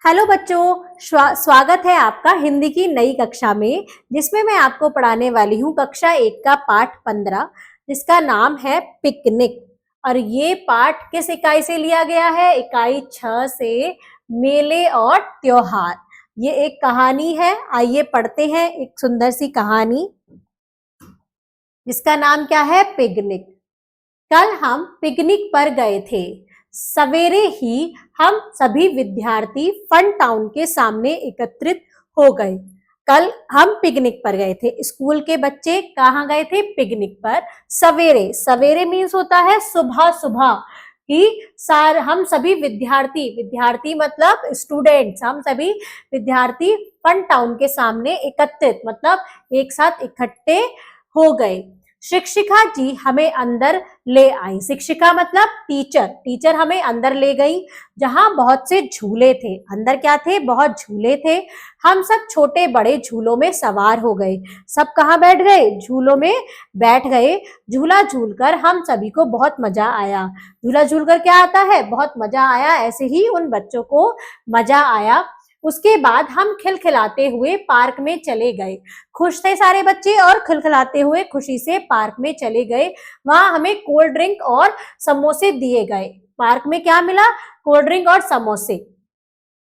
Hello बच्चों, स्वागत है आपका हिंदी की नई कक्षा में, जिसमें मैं आपको पढ़ाने वाली हूँ कक्षा 1 का पाठ 15, जिसका नाम है पिकनिक। और ये पाठ किस इकाई से लिया गया है? इकाई 6 से, मेले और त्योहार। ये एक कहानी है, आइए पढ़ते हैं एक सुंदर सी कहानी, जिसका नाम क्या है? पिकनिक। कल हम पिकनिक पर गए थे। सवेरे ही हम सभी विद्यार्थी फन टाउन के सामने एकत्रित हो गए। कल हम पिकनिक पर गए थे। स्कूल के बच्चे कहाँ गए थे? पिकनिक पर। सवेरे, सवेरे मीन्स होता है सुबह सुबह कि हम सभी विद्यार्थी, विद्यार्थी मतलब स्टूडेंट्स, हम सभी विद्यार्थी फन टाउन के सामने एकत्रित मतलब एक साथ इकट्ठे हो गए। शिक्षिका जी हमें अंदर ले आई। शिक्षिका मतलब टीचर, टीचर हमें अंदर ले गई, जहां बहुत से झूले थे। अंदर क्या थे? बहुत झूले थे। हम सब छोटे बड़े झूलों में सवार हो गए। सब कहाँ बैठ गए? झूलों में बैठ गए। झूला झूलकर हम सभी को बहुत मजा आया। झूला झूलकर क्या आता है? बहुत मजा आया। ऐसे ही उन बच्चों को मजा आया। उसके बाद हम खिलखिलाते हुए पार्क में चले गए। खुश थे सारे बच्चे और खिलखिलाते हुए खुशी से पार्क में चले गए। वहां हमें कोल्ड ड्रिंक और समोसे दिए गए। पार्क में क्या मिला? कोल्ड ड्रिंक और समोसे।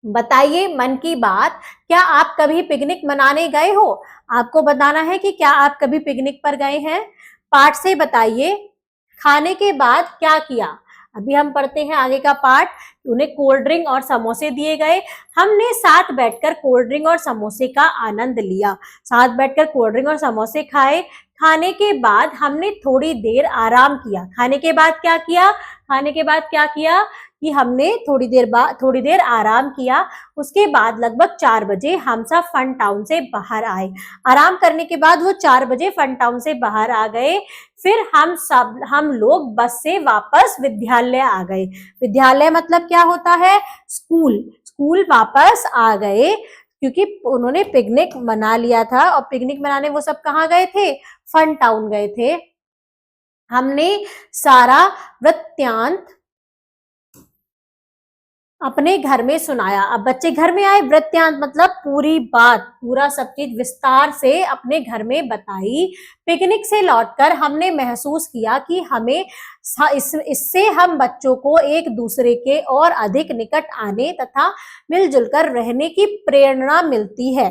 बताइए मन की बात, क्या आप कभी पिकनिक मनाने गए हो? आपको बताना है कि क्या आप कभी पिकनिक पर गए हैं। पाठ से बताइए, खाने के बाद क्या किया? अभी हम पढ़ते हैं आगे का पाठ। उन्हें कोल्ड ड्रिंक और समोसे दिए गए। हमने साथ बैठकर कोल्ड ड्रिंक और समोसे का आनंद लिया। साथ बैठकर कोल्ड ड्रिंक और समोसे खाए। खाने के बाद हमने थोड़ी देर आराम किया। खाने के बाद क्या किया? खाने के बाद क्या किया कि हमने थोड़ी देर आराम किया। उसके बाद लगभग 4 बजे हम सब फन टाउन से बाहर आए। आराम करने के बाद वो 4 बजे फन टाउन से बाहर आ गए। फिर हम लोग बस से वापस विद्यालय आ गए। विद्यालय मतलब क्या होता है? स्कूल। स्कूल वापस आ गए क्योंकि उन्होंने पिकनिक मना लिया था। और पिकनिक मनाने वो सब कहाँ गए थे? फन टाउन गए थे। हमने सारा वृत्तांत अपने घर में सुनाया। अब बच्चे घर में आए, वृत्तांत मतलब पूरी बात, पूरा सब चीज विस्तार से अपने घर में बताई। पिकनिक से लौटकर हमने महसूस किया कि हमें इससे हम बच्चों को एक दूसरे के और अधिक निकट आने तथा मिलजुल कर रहने की प्रेरणा मिलती है।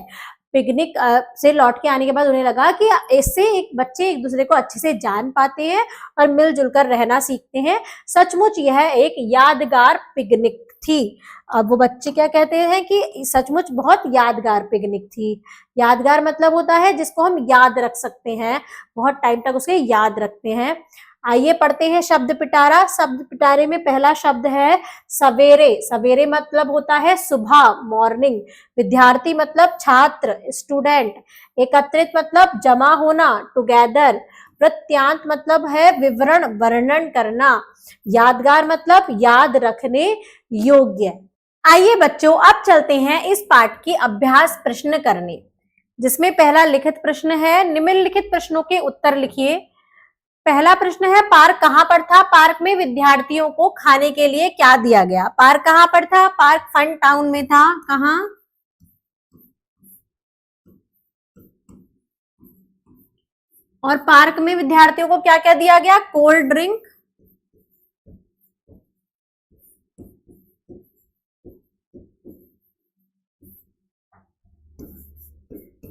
पिकनिक से लौट के आने के बाद उन्हें लगा कि इससे बच्चे एक दूसरे को अच्छे से जान पाते हैं और मिलजुल कर रहना सीखते हैं। सचमुच यह एक यादगार पिकनिक थी। अब वो बच्चे क्या कहते हैं कि सचमुच बहुत यादगार पिकनिक थी। यादगार मतलब होता है जिसको हम याद रख सकते हैं, बहुत टाइम तक उसे याद रखते हैं। आइए पढ़ते हैं शब्द पिटारा। शब्द पिटारे में पहला शब्द है सवेरे। सवेरे मतलब होता है सुबह, मॉर्निंग। विद्यार्थी मतलब छात्र, स्टूडेंट। एकत्रित मतलब जमा होना, टुगेदर। वृत्तांत मतलब है विवरण, वर्णन करना। यादगार मतलब याद रखने योग्य। आइए बच्चों, अब चलते हैं इस पाठ की अभ्यास प्रश्न करने, जिसमें पहला लिखित प्रश्न है। निम्नलिखित प्रश्नों के उत्तर लिखिए। पहला प्रश्न है, पार्क कहाँ पर था? पार्क में विद्यार्थियों को खाने के लिए क्या दिया गया? पार्क कहाँ पर था? पार्क फन टाउन में था। कहाँ? और पार्क में विद्यार्थियों को क्या क्या दिया गया? कोल्ड ड्रिंक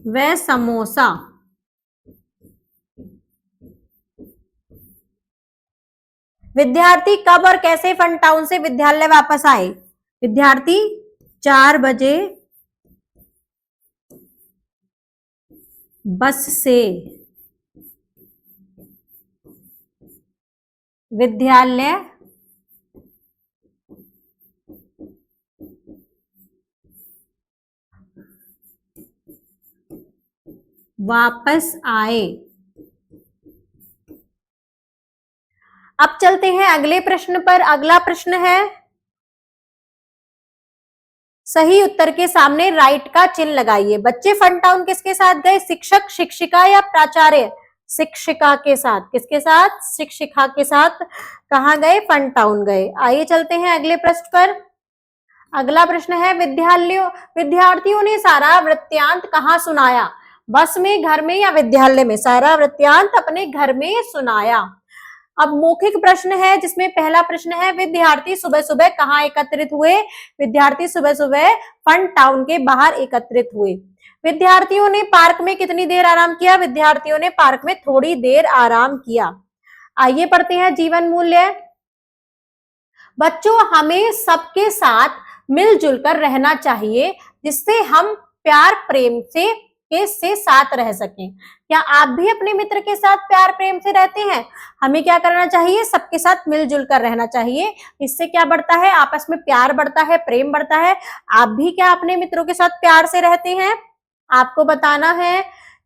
व समोसा। विद्यार्थी कब और कैसे फन टाउन से विद्यालय वापस आए? विद्यार्थी 4 बजे बस से विद्यालय वापस आए। अब चलते हैं अगले प्रश्न पर। अगला प्रश्न है, सही उत्तर के सामने राइट का चिन्ह लगाइए। बच्चे फन टाउन किसके साथ गए? शिक्षक, शिक्षिका या प्राचार्य? शिक्षिका के साथ। किसके साथ? शिक्षिका के साथ। कहाँ गए? फन टाउन गए। आइए चलते हैं अगले प्रश्न पर। अगला प्रश्न है, विद्यार्थियों ने सारा वृत्तांत कहाँ सुनाया? बस में, घर में या विद्यालय में? सारा वृत्तांत अपने घर में सुनाया। अब मौखिक प्रश्न है, जिसमें पहला प्रश्न है, विद्यार्थी सुबह सुबह कहाँ एकत्रित हुए? विद्यार्थी सुबह सुबह फन टाउन के बाहर एकत्रित हुए। विद्यार्थियों ने पार्क में कितनी देर आराम किया? विद्यार्थियों ने पार्क में थोड़ी देर आराम किया। आइए पढ़ते हैं जीवन मूल्य। बच्चों, हमें सबके साथ मिलजुल कर रहना चाहिए, जिससे हम प्यार प्रेम से साथ रह सकें। क्या आप भी अपने मित्र के साथ प्यार प्रेम से रहते हैं? हमें क्या करना चाहिए? सबके साथ मिलजुल कर रहना चाहिए। इससे क्या बढ़ता है? आपस में प्यार बढ़ता है, प्रेम बढ़ता है। आप भी क्या अपने मित्रों के साथ प्यार से रहते हैं? आपको बताना है।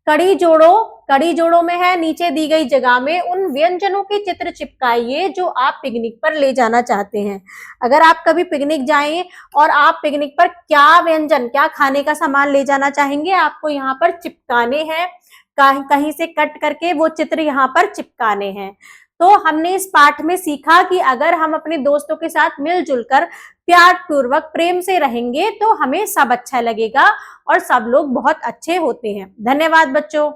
कड़ी जोड़ो, कड़ी जोड़ो में है, नीचे दी गई जगह में उन व्यंजनों के चित्र चिपकाइए जो आप पिकनिक पर ले जाना चाहते हैं। अगर आप कभी पिकनिक जाएं और आप पिकनिक पर क्या व्यंजन, क्या खाने का सामान ले जाना चाहेंगे, आपको यहाँ पर चिपकाने हैं। कहीं से कट करके वो चित्र यहाँ पर चिपकाने हैं। तो हमने इस पाठ में सीखा कि अगर हम अपने दोस्तों के साथ मिलजुल कर प्यार पूर्वक प्रेम से रहेंगे तो हमें सब अच्छा लगेगा और सब लोग बहुत अच्छे होते हैं। धन्यवाद बच्चों।